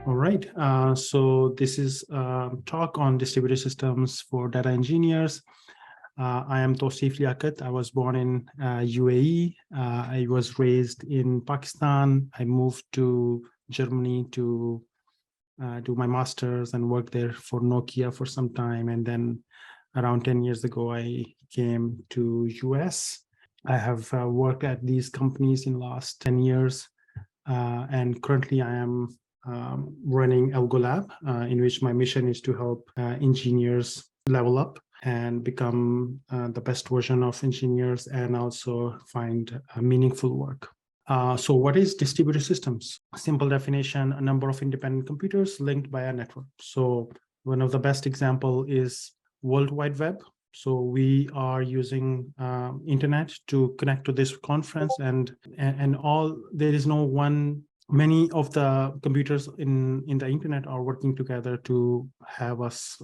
All right. So this is a talk on distributed systems for data engineers. I am Tosif Liaquat. I was born in UAE. I was raised in Pakistan. I moved to Germany to do my master's and work there for Nokia for some time. And then around 10 years ago, I came to US. I have worked at these companies in the last 10 years. And currently I am running Algo Lab, in which my mission is to help engineers level up and become the best version of engineers and also find meaningful work. So what is distributed systems? Simple definition, a number of independent computers linked by a network. So one of the best example is World Wide Web. So we are using internet to connect to this conference and all, there is no one, many of the computers in the internet are working together to have us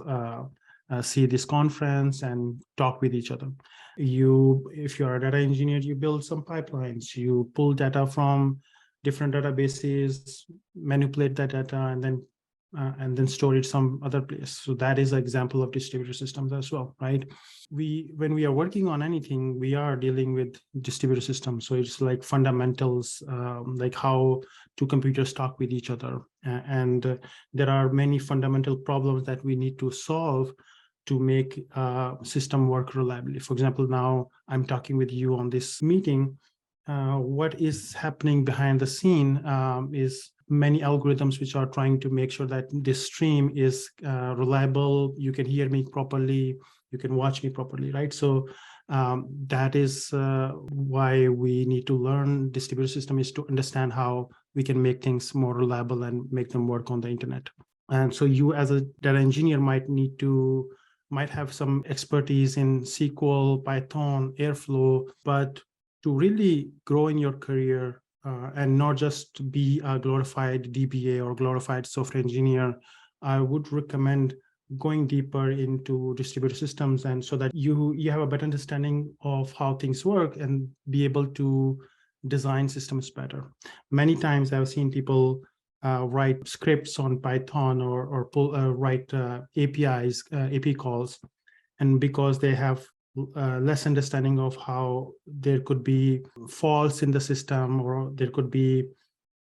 see this conference and talk with each other. If you're a data engineer, you build some pipelines, you pull data from different databases, manipulate that data, and then store it some other place. So that is an example of distributed systems as well, right? When we are working on anything, we are dealing with distributed systems. So it's like fundamentals, like how two computers talk with each other. And there are many fundamental problems that we need to solve to make a system work reliably. For example, now I'm talking with you on this meeting. What is happening behind the scene is many algorithms which are trying to make sure that this stream is reliable. You can hear me properly, you can watch me properly, right? So that is why we need to learn distributed system, is to understand how we can make things more reliable and make them work on the internet. And so you as a data engineer might have some expertise in SQL, Python, Airflow, but to really grow in your career and not just be a glorified DBA or glorified software engineer, I would recommend going deeper into distributed systems, and so that you have a better understanding of how things work and be able to design systems better. Many times I've seen people write scripts on Python or write APIs, AP calls, and because they have less understanding of how there could be faults in the system, or there could be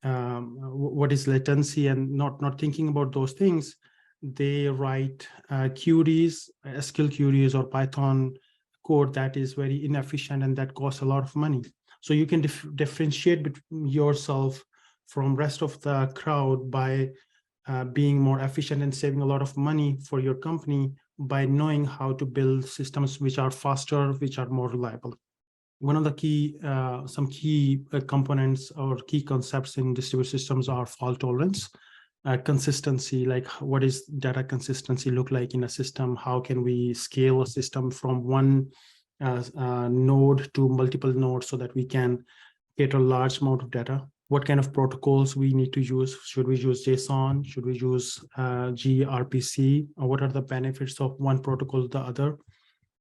what is latency, and not thinking about those things, they write queries, SQL queries or Python code that is very inefficient and that costs a lot of money. So you can differentiate between yourself from rest of the crowd by being more efficient and saving a lot of money for your company by knowing how to build systems which are faster, which are more reliable. One of the some key components or key concepts in distributed systems are fault tolerance, consistency, like what is data consistency look like in a system? How can we scale a system from one node to multiple nodes so that we can get a large amount of data? What kind of protocols we need to use? Should we use JSON? Should we use gRPC? Or what are the benefits of one protocol to the other?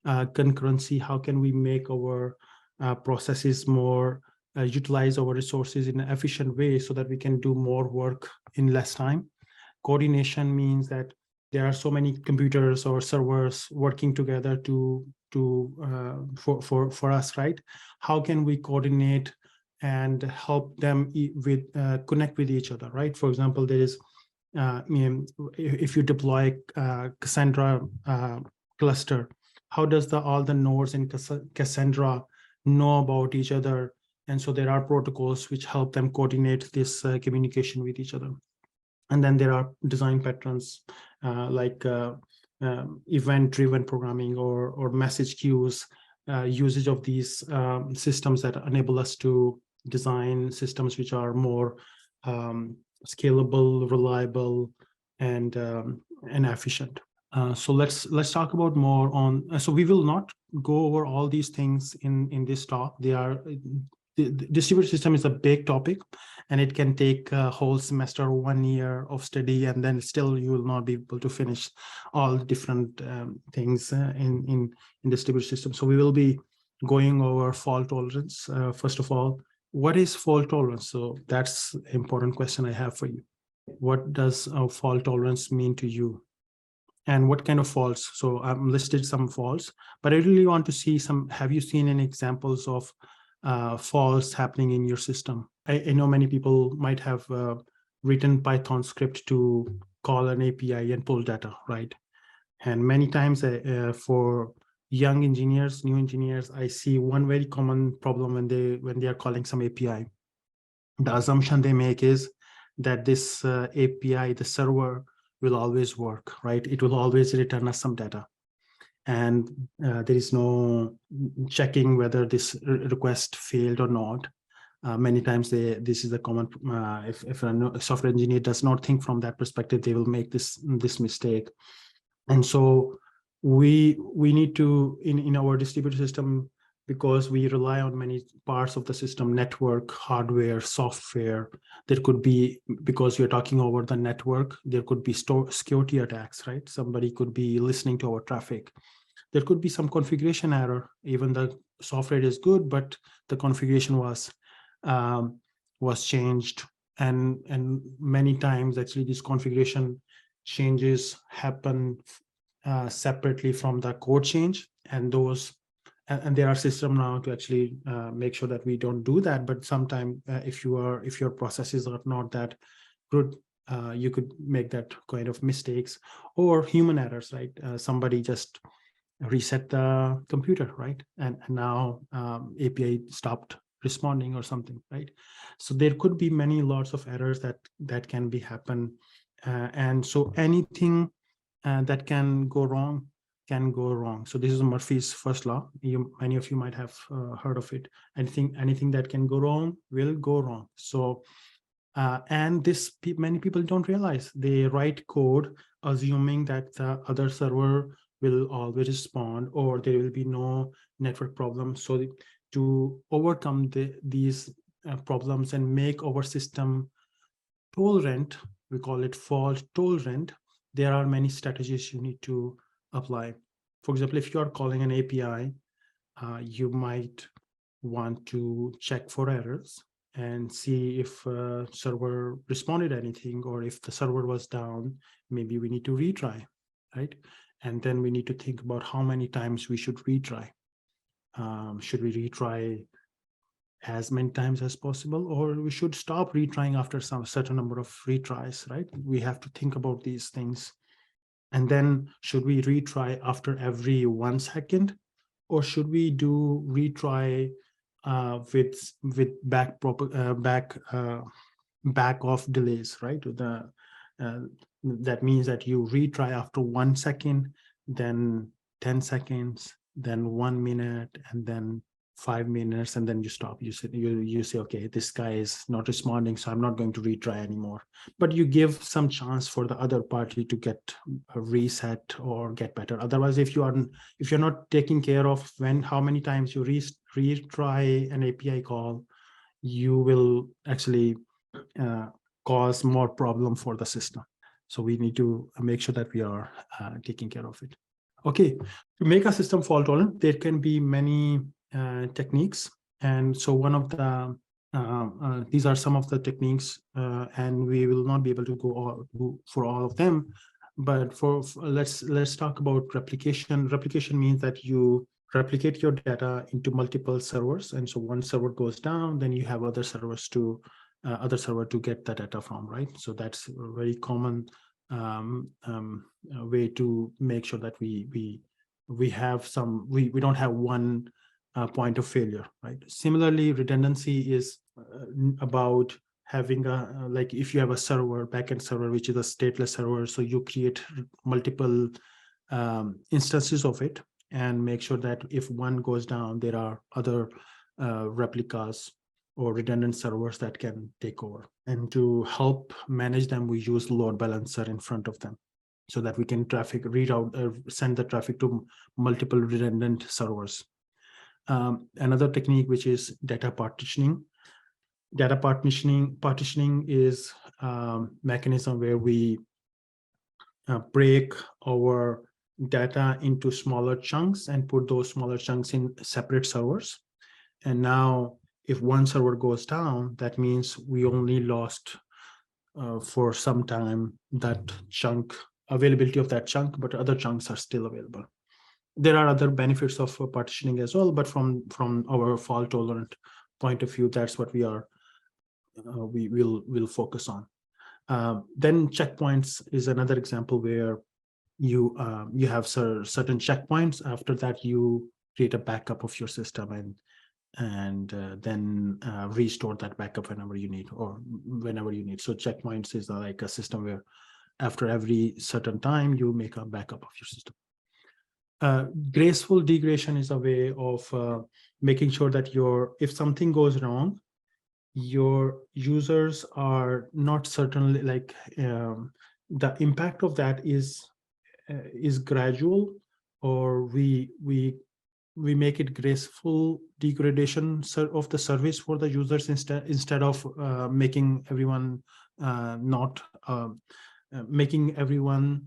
Concurrency, how can we make our processes more, utilize our resources in an efficient way so that we can do more work in less time? Coordination means that there are so many computers or servers working together for us, right? How can we coordinate and help them connect with each other, right? For example, there is, if you deploy Cassandra cluster, how does all the nodes in Cassandra know about each other? And so there are protocols which help them coordinate this communication with each other. And then there are design patterns like event-driven programming or message queues, usage of these systems that enable us to design systems which are more scalable, reliable, and efficient. So let's talk about more on. So we will not go over all these things in this talk. The distributed system is a big topic, and it can take a whole semester, 1 year of study, and then still you will not be able to finish all the different things in distributed system. So we will be going over fault tolerance. First of all, what is fault tolerance? So that's an important question I have for you. What does fault tolerance mean to you? And what kind of faults? So I've listed some faults, but I really want to see some. Have you seen any examples of faults happening in your system? I know many people might have written Python script to call an API and pull data, right? And many times for young engineers, new engineers, I see one very common problem when they are calling some API. The assumption they make is that this API, the server, will always work, right? It will always return us some data. And there is no checking whether this request failed or not. Many times this is the common, if a software engineer does not think from that perspective, they will make this mistake. And so we need to, in our distributed system, because we rely on many parts of the system, network, hardware, software, there could be, because we're talking over the network, there could be security attacks, right? Somebody could be listening to our traffic. There could be some configuration error. Even the software is good, but the configuration was changed. And many times, actually, this configuration changes happen separately from the code change, and there are systems now to actually make sure that we don't do that. But sometimes if your processes are not that good, you could make that kind of mistakes, or human errors, right? Somebody just reset the computer, right? And now API stopped responding or something, right? So there could be lots of errors that can be happen. And so anything that can go wrong can go wrong. So this is Murphy's first law. Many of you might have heard of it. Anything that can go wrong will go wrong. So and many people don't realize. They write code assuming that the other server will always respond, or there will be no network problem. So to overcome these problems and make our system tolerant, we call it fault tolerant, there are many strategies you need to apply. For example, if you are calling an API, you might want to check for errors and see if server responded anything, or if the server was down, maybe we need to retry, right? And then we need to think about how many times we should retry. Should we retry as many times as possible, or we should stop retrying after some certain number of retries, right? We have to think about these things. And then should we retry after every 1 second, or should we do retry with back off delays, right? That means that you retry after 1 second, then 10 seconds, then 1 minute, and then 5 minutes, and then you stop. You say, okay, this guy is not responding, so I'm not going to retry anymore. But you give some chance for the other party to get a reset or get better. Otherwise, if you're not taking care of how many times you retry an API call, you will actually cause more problem for the system. So we need to make sure that we are taking care of it. Okay, to make a system fault tolerant, there can be many techniques. And so one of the, these are some of the techniques, and we will not be able to go for all of them. But let's talk about replication. Replication means that you replicate your data into multiple servers. And so one server goes down, then you have other server to get the data from, right? So that's a very common way to make sure that we don't have one point of failure, right? Similarly, redundancy is about having like if you have a server, backend server, which is a stateless server, so you create multiple instances of it and make sure that if one goes down, there are other replicas or redundant servers that can take over. And to help manage them, we use load balancer in front of them so that we can send the traffic to multiple redundant servers. Another technique, which is data partitioning. Data partitioning is a mechanism where we break our data into smaller chunks and put those smaller chunks in separate servers. And now if one server goes down, that means we only lost for some time that chunk, availability of that chunk, but other chunks are still available. There are other benefits of partitioning as well, but from our fault tolerant point of view, that's what we will focus on. Then checkpoints is another example where you have certain checkpoints. After that, you create a backup of your system and then restore that backup whenever you need or whenever you need. So checkpoints is like a system where after every certain time you make a backup of your system. Graceful degradation is a way of making sure that if something goes wrong, your users are not certainly like the impact of that is gradual, or we make it graceful degradation of the service for the users instead of making everyone not making everyone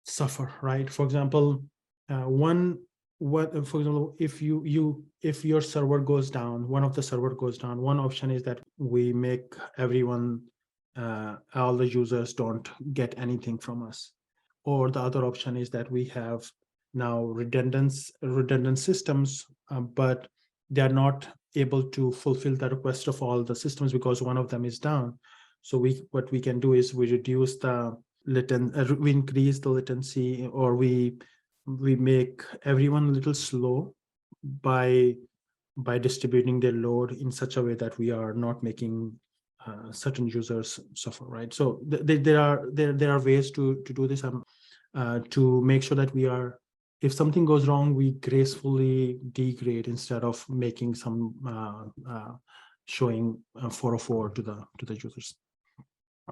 suffer, right? For example, for example, if your server goes down, one of the server goes down, one option is that we make everyone all the users don't get anything from us. Or the other option is that we have now redundant systems, but they are not able to fulfill the request of all the systems because one of them is down. So what we can do is we reduce the we increase the latency, or we make everyone a little slow by distributing their load in such a way that we are not making certain users suffer, right? So there are ways to do this, to make sure that if something goes wrong, we gracefully degrade instead of making some showing 404 to the users.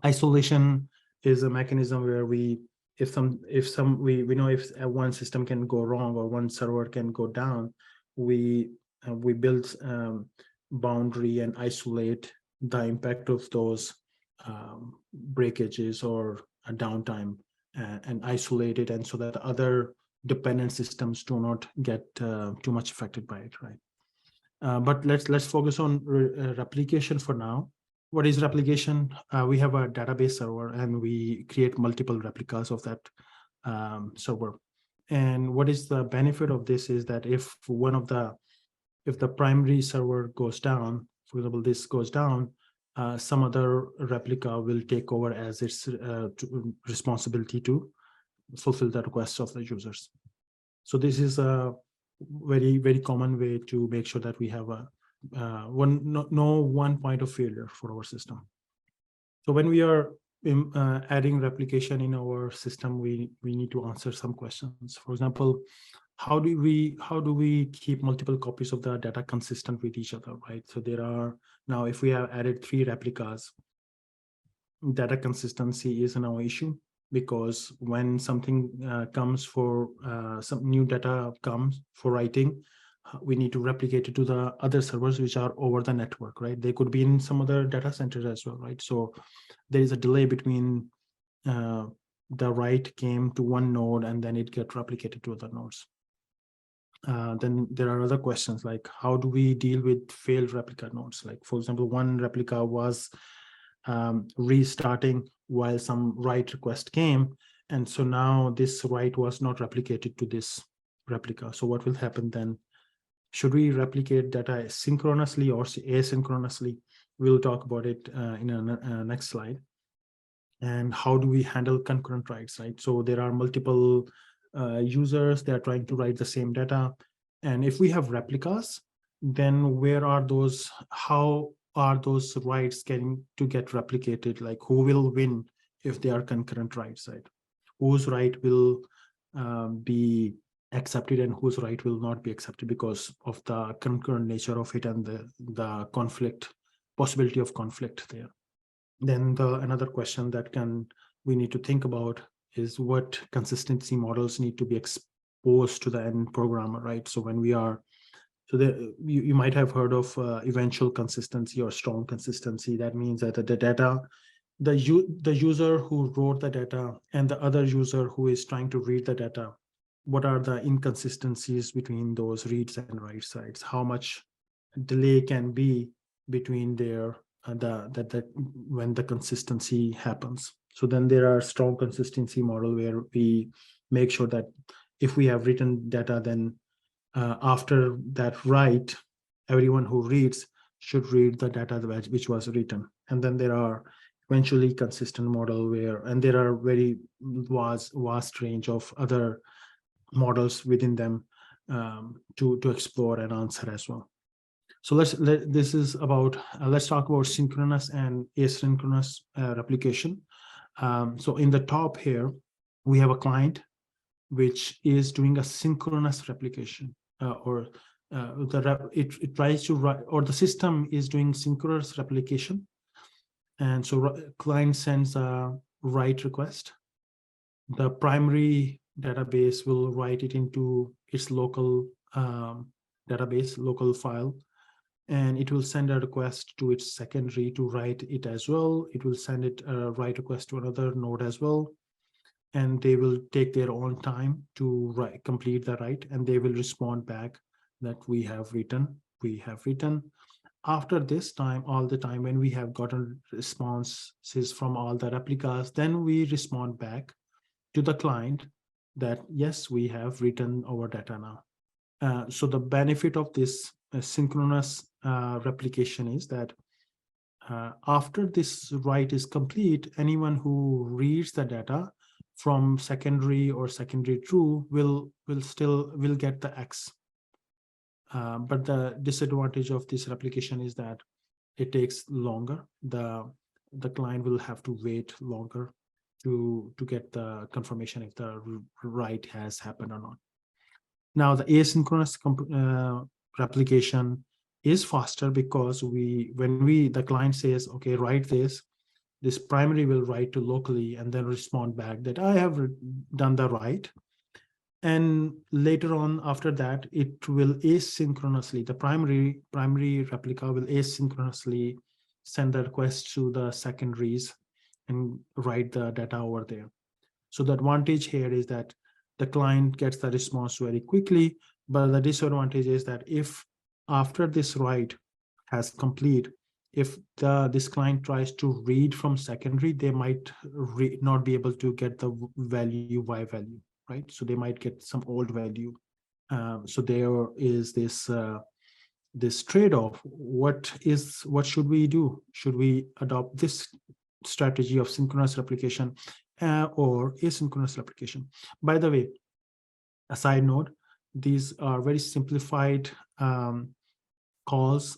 Isolation is a mechanism where we know if one system can go wrong or one server can go down, we build boundary and isolate the impact of those breakages or a downtime, and isolate it, and so that other dependent systems do not get too much affected by it, right? But let's focus on replication for now. What is replication? We have a database server and we create multiple replicas of that server. And what is the benefit of this is that if the primary server goes down, for example, this goes down, some other replica will take over as its responsibility to fulfill the requests of the users. So this is a very, very common way to make sure that we have no one point of failure for our system. So when we are adding replication in our system, we need to answer some questions. For example, how do we keep multiple copies of the data consistent with each other, right? So there are now, if we have added 3 replicas, data consistency is now an issue, because when something comes for some new data comes for writing, we need to replicate it to the other servers which are over the network, right? They could be in some other data centers as well, right? So there is a delay between the write came to one node and then it get replicated to other nodes. Then there are other questions like, how do we deal with failed replica nodes? Like, for example, one replica was restarting while some write request came, and so now this write was not replicated to this replica. So what will happen then? Should we replicate data synchronously or asynchronously? We'll talk about it in a next slide. And how do we handle concurrent writes, right? So there are multiple users, they are trying to write the same data. And if we have replicas, then where are those, how are those writes getting to get replicated? Like, who will win if they are concurrent writes, right? Whose write will be accepted and whose write will not be accepted because of the concurrent nature of it and the conflict, possibility of conflict there. Then another question that we need to think about is what consistency models need to be exposed to the end programmer, right? So when we are, you might have heard of eventual consistency or strong consistency. That means that the data, the user who wrote the data and the other user who is trying to read the data, what are the inconsistencies between those reads and writes sides? How much delay can be between their when the consistency happens. So then there are strong consistency model where we make sure that if we have written data, then after that write, everyone who reads should read the data which was written. And then there are eventually consistent model and there are very vast range of other models within them to explore and answer as well. So let's talk about synchronous and asynchronous replication. So in the top here, we have a client which is doing a synchronous replication, it tries to write, or the system is doing synchronous replication. And so client sends a write request. The primary database will write it into its local database, local file, and it will send a request to its secondary to write it as well. It will send it a write request to another node as well, and they will take their own time to complete the write, and they will respond back that we have written. After this time, all the time when we have gotten responses from all the replicas, then we respond back to the client that yes, we have written our data now. So the benefit of this synchronous replication is that after this write is complete, anyone who reads the data from secondary or secondary true will get the X. But the disadvantage of this replication is that it takes longer. The client will have to wait longer to get the confirmation if the write has happened or not. Now the asynchronous replication is faster because the client says, okay, write this primary will write to locally and then respond back that I have done the write. And later on, after that, it will asynchronously, the primary replica will asynchronously send the request to the secondaries and write the data over there. So the advantage here is that the client gets the response very quickly, but the disadvantage is that if after this write has complete, if this client tries to read from secondary, they might not be able to get the value Y value, right? So they might get some old value. So there is this trade-off. What should we do? Should we adopt this strategy of synchronous replication or asynchronous replication? By the way, a side note, these are very simplified calls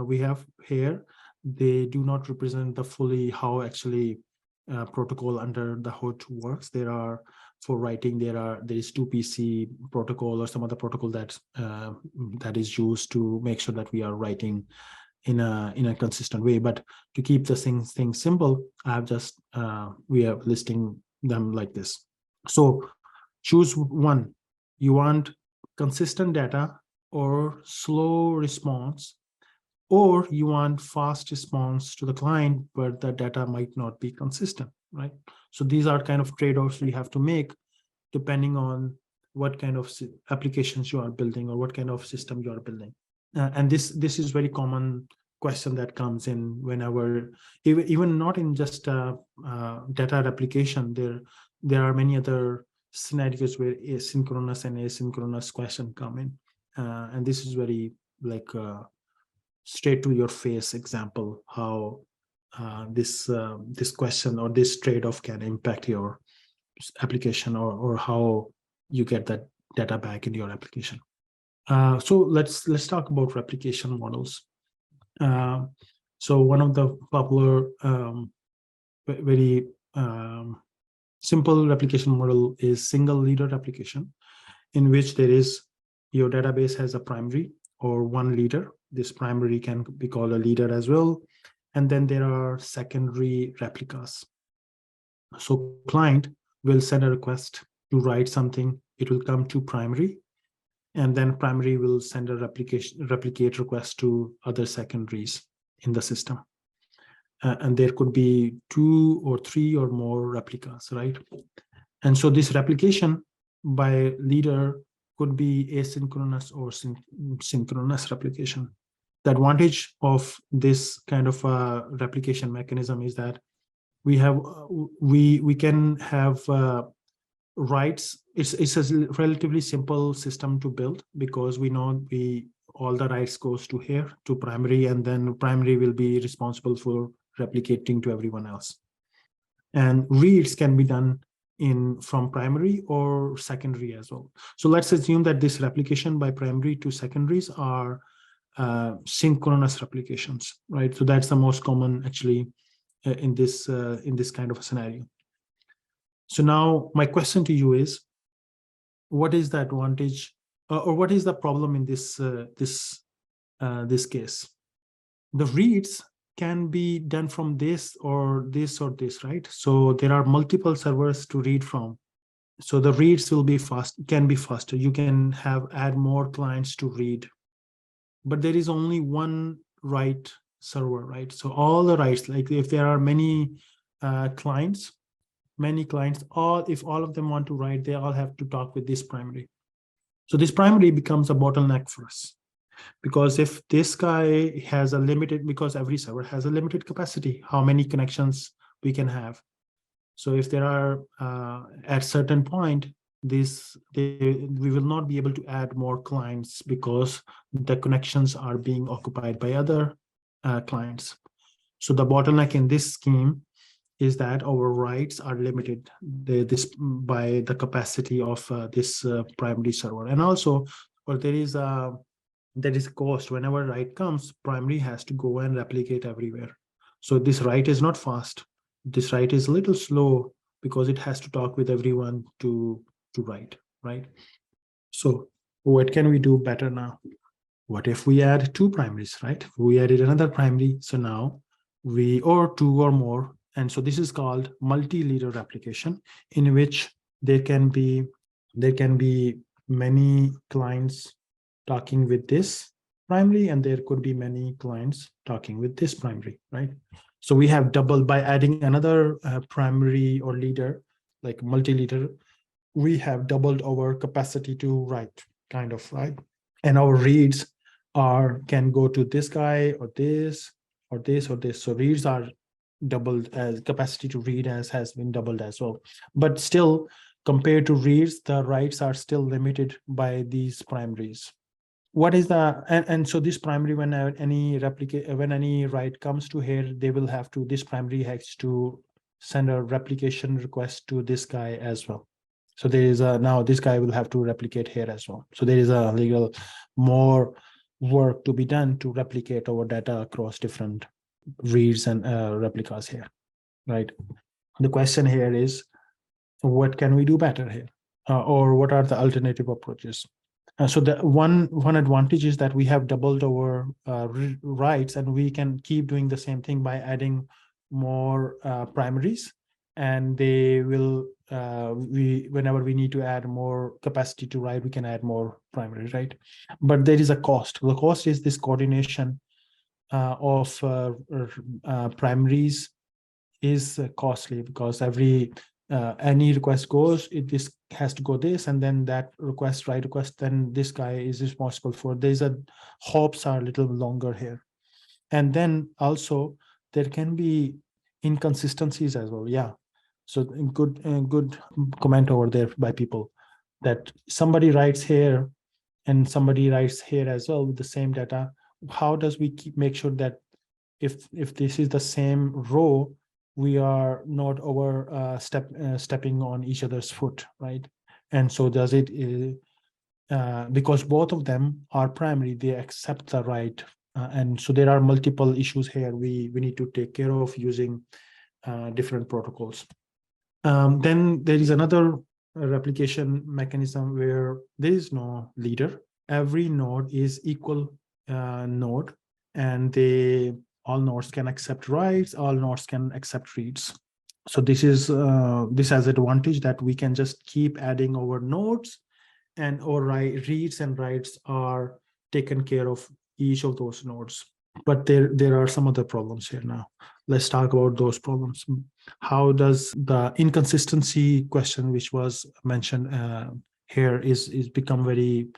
we have here. They do not represent the fully how actually protocol under the hood works. There are, for writing, there is 2PC protocol or some other protocol that is used to make sure that we are writing in a consistent way. But to keep the thing simple, I have just we are listing them like this. So choose one. You want consistent data or slow response, or you want fast response to the client, but the data might not be consistent, right? So these are kind of trade-offs we have to make depending on what kind of applications you are building or what kind of system you are building. And this is very common question that comes in whenever, even not in just data replication, there are many other scenarios where asynchronous and asynchronous question come in. And this is very like straight to your face example how this question or this trade-off can impact your application or how you get that data back in your application. So let's talk about replication models. So one of the popular very simple replication model is single leader replication, in which there is your database has a primary or one leader. This primary can be called a leader as well. And then there are secondary replicas. So client will send a request to write something. It will come to primary, and then primary will send a replicate request to other secondaries in the system. And there could be 2 or 3 or more replicas, right? And so this replication by leader could be asynchronous or synchronous replication. The advantage of this kind of replication mechanism is that we can have writes. It's a relatively simple system to build, because we know all the writes goes to here to primary, and then primary will be responsible for replicating to everyone else. And reads can be done from primary or secondary as well. So let's assume that this replication by primary to secondaries are synchronous replications, right? So that's the most common actually in this kind of a scenario. So now my question to you is, what is the advantage or what is the problem in this case? The reads can be done from this or this or this, right? So there are multiple servers to read from. So the reads will be can be faster. You can add more clients to read, but there is only one write server, right? So all the writes, like if there are many clients, if all of them want to write, they all have to talk with this primary. So this primary becomes a bottleneck for us, because if this guy has a limited, because every server has a limited capacity, how many connections we can have. So if there are at certain point, we will not be able to add more clients because the connections are being occupied by other clients. So the bottleneck in this scheme is that our writes are limited by the capacity of this primary server. And also, well, there is a cost. Whenever write comes, primary has to go and replicate everywhere. So this write is not fast. This write is a little slow because it has to talk with everyone to write, right? So what can we do better now? What if we add two primaries, right? We added another primary, so now or two or more. And so this is called multi-leader replication, in which there can be many clients talking with this primary, and there could be many clients talking with this primary, right? So we have doubled by adding another primary or leader, like multi-leader. We have doubled our capacity to write, kind of, right? And our reads can go to this guy or this or this or this. So reads are doubled, as capacity to read has been doubled as well. But still, compared to reads, the writes are still limited by these primaries. What is the and so this primary, when any write comes to here, they will have to, this primary has to send a replication request to this guy as well. So there is now this guy will have to replicate here as well. So there is a little more work to be done to replicate our data across different reads and replicas here, right? The question here is, what can we do better here? Or what are the alternative approaches? So the one advantage is that we have doubled our writes, and we can keep doing the same thing by adding more primaries, and they will whenever we need to add more capacity to write, we can add more primaries, right? But there is a cost. The cost is this coordination of primaries is costly, because any request goes, this has to go this, and then that write request, then this guy is responsible for. There's hops are a little longer here. And then also there can be inconsistencies as well. Yeah. So good comment over there by people, that somebody writes here and somebody writes here as well with the same data. How does we make sure that if this is the same row, we are not stepping on each other's foot, right? And so does it because both of them are primary, they accept the write, and so there are multiple issues here we need to take care of using different protocols. Then there is another replication mechanism where there is no leader. Every node is equal node, and all nodes can accept writes, all nodes can accept reads. So this has an advantage that we can just keep adding our nodes, and our reads and writes are taken care of each of those nodes. But there are some other problems here now. Let's talk about those problems. How does the inconsistency question, which was mentioned here, is become very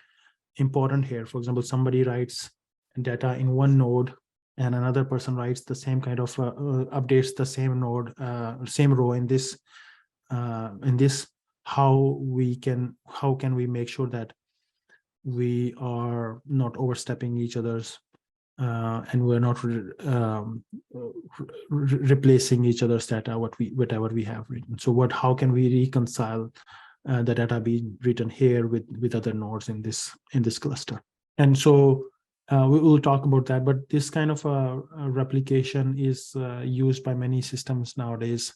important here? For example, somebody writes data in one node, and another person writes the same kind of updates the same node, same row in this, how can we make sure that we are not overstepping each other's, and we're not replacing each other's data, whatever we have written. So how can we reconcile the data being written here with other nodes in this cluster? And so we will talk about that, but this kind of a replication is used by many systems nowadays.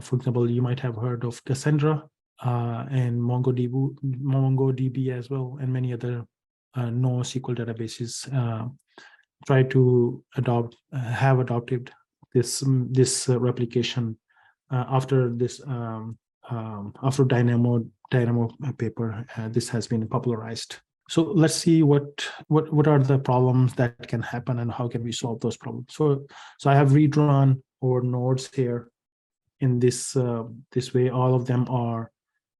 For example, you might have heard of Cassandra and MongoDB as well, and many other NoSQL databases try to have adopted this replication after this after Dynamo paper. This has been popularized. So let's see what are the problems that can happen and how can we solve those problems. So I have redrawn our nodes here in this way. All of them are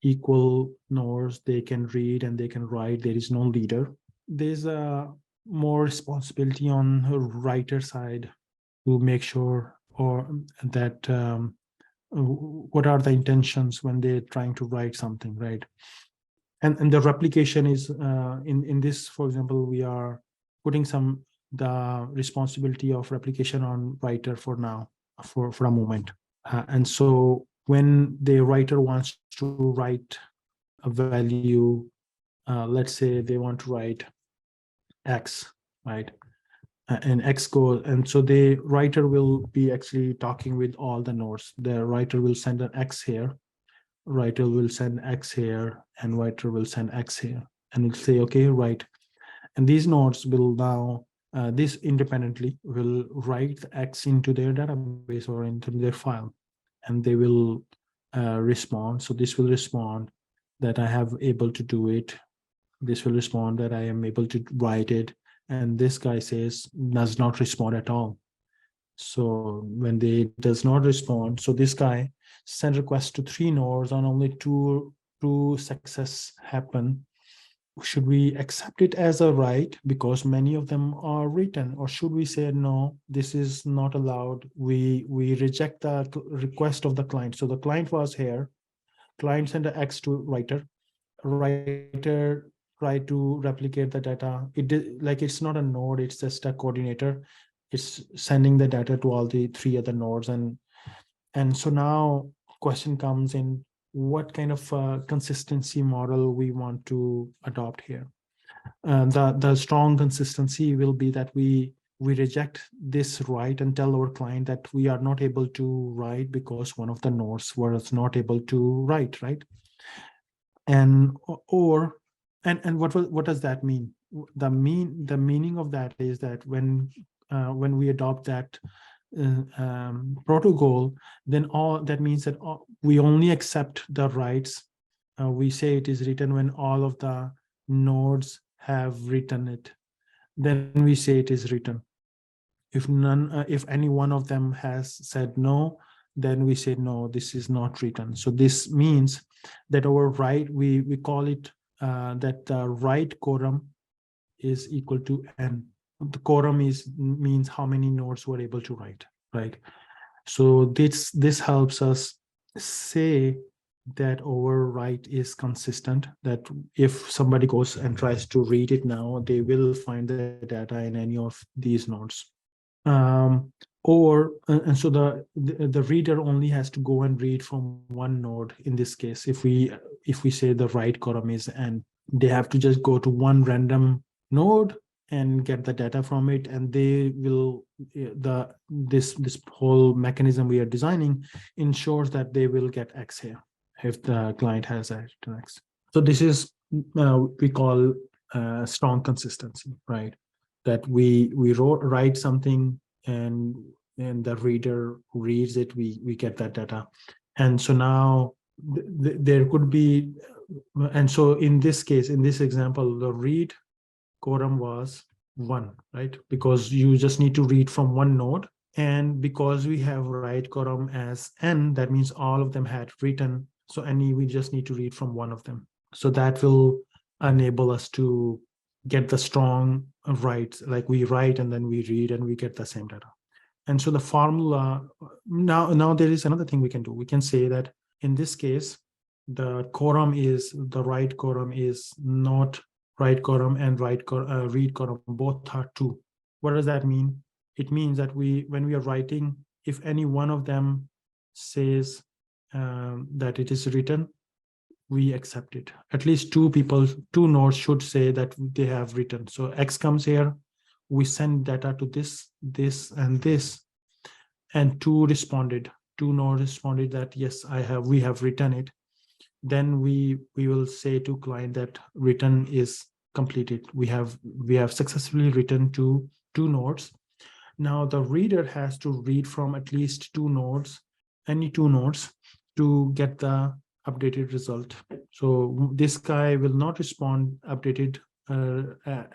equal nodes. They can read and they can write. There is no leader. There's a more responsibility on the writer side to make sure that what are the intentions when they're trying to write something, right? And the replication is in this, for example, we are putting the responsibility of replication on writer for now, for a moment. And so when the writer wants to write a value, let's say they want to write X, right? And X goes, and so the writer will be actually talking with all the nodes. The writer will send an X here, writer will send X here, and writer will send X here, and it'll say, okay, write. And these nodes will now, this independently will write X into their database or into their file, and they will respond. So this will respond that I have able to do it. This will respond that I am able to write it. And this guy says does not respond at all. So when they does not respond, so this guy send request to 3 nodes and only two success happen. Should we accept it as a write because many of them are written, or should we say no, this is not allowed? We reject the request of the client. So the client was here, client sent an X to writer, writer try to replicate the data. It's not a node, it's just a coordinator. It's sending the data to all the 3 other nodes, and so now question comes in, what kind of consistency model we want to adopt here. The strong consistency will be that we reject this write and tell our client that we are not able to write because one of the nodes was not able to write, right? And what does that mean? The meaning of that is that when we adopt that protocol, then all that means that we only accept the writes. We say it is written when all of the nodes have written it. Then we say it is written. If any one of them has said no, then we say no, this is not written. So this means that our write, we call it that the write quorum is equal to n. The quorum means how many nodes were able to write, right? So this helps us say that our write is consistent, that if somebody goes and tries to read it now, they will find the data in any of these nodes. And so the reader only has to go and read from one node. In this case, if we say the write quorum is n, they have to just go to one random node and get the data from it, and they will this whole mechanism we are designing ensures that they will get X here if the client has X. So this is we call strong consistency, right? That we write something and the reader reads it, we get that data. And so now there could be, and so in this case, in this example, the read quorum was 1, right? Because you just need to read from one node. And because we have write quorum as n, that means all of them had written. So we just need to read from one of them. So that will enable us to get the strong writes, like we write and then we read and we get the same data. And so the formula, now there is another thing we can do. We can say that in this case, the quorum is, the write quorum is not write quorum, and read quorum, both are 2. What does that mean? It means that when we are writing, if any one of them says that it is written, we accept it. At least 2 nodes should say that they have written. So X comes here, we send data to this, and this, and 2 responded. 2 nodes responded that yes, we have written it. Then we will say to client that written is completed. We have successfully written to 2 nodes. Now the reader has to read from at least 2 nodes, any 2 nodes, to get the updated result. So this guy will not respond updated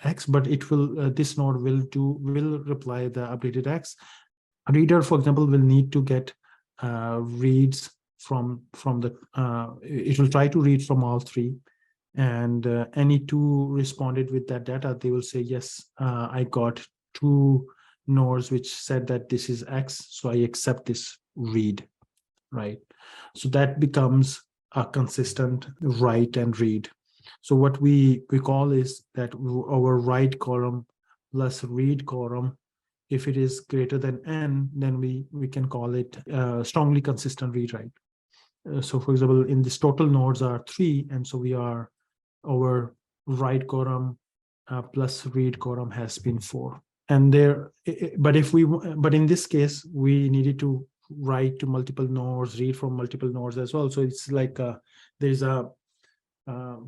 X, but it will this node will reply the updated X. A reader, for example, will need to get reads from the it will try to read from all 3, and any 2 responded with that data, they will say yes, I got 2 nodes which said that this is X, so I accept this read, right? So that becomes a consistent write and read. So what we call is that our write quorum plus read quorum, if it is greater than n, then we can call it strongly consistent read write. So for example, in this total nodes are 3, and so our write quorum plus read quorum has been 4. And but in this case, we needed to write to multiple nodes, read from multiple nodes as well. So it's like there's a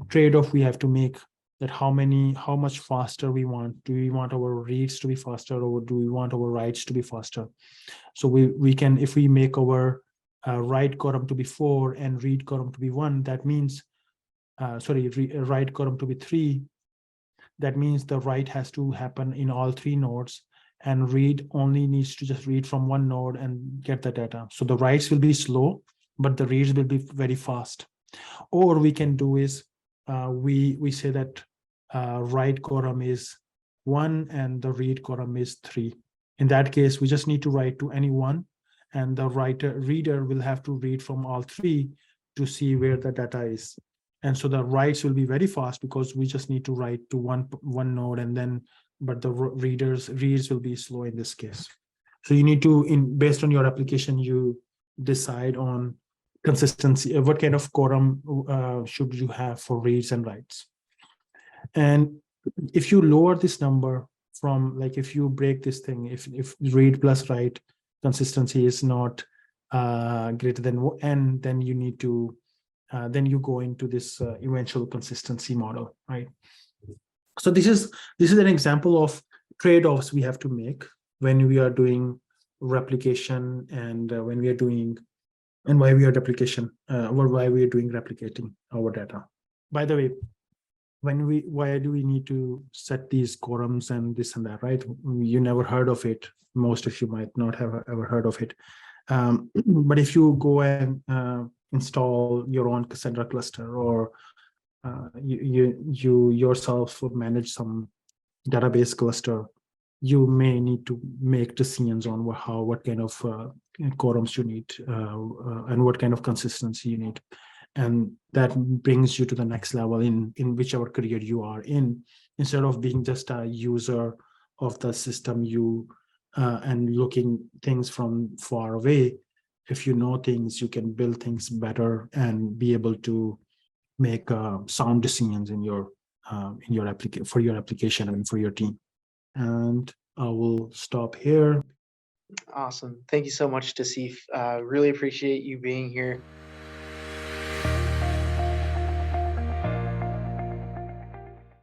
trade-off we have to make, that how much faster we want. Do we want our reads to be faster, or do we want our writes to be faster? So we can, if we make our write quorum to be 4 and read quorum to be 1, that means write quorum to be 3, that means the write has to happen in all 3 nodes, and read only needs to just read from 1 node and get the data. So the writes will be slow, but the reads will be very fast. Or we can do is we say that write quorum is 1 and the read quorum is 3. In that case, we just need to write to any one, and the reader will have to read from all 3 to see where the data is. And so the writes will be very fast because we just need to write to one node, and then, but the reads will be slow in this case. So you need to, based on your application, you decide on consistency, what kind of quorum should you have for reads and writes. And if you lower this number from, like, if you break this thing, if read plus write consistency is not greater than n, then you need to then you go into this eventual consistency model, right? So this is an example of trade-offs we have to make when we are doing replication, and when we are doing, and why we are replication, or why we are doing replicating our data. By the way, why do we need to set these quorums and this and that, right? You never heard of it. Most of you might not have ever heard of it. But if you go and install your own Cassandra cluster, or you yourself manage some database cluster, you may need to make decisions on what kind of quorums you need, and what kind of consistency you need. And that brings you to the next level in whichever career you are in. Instead of being just a user of the system, and looking things from far away, if you know things, you can build things better and be able to make sound decisions in your application, for your application and for your team. And I will stop here. Awesome. Thank you so much, Tasif. Really appreciate you being here.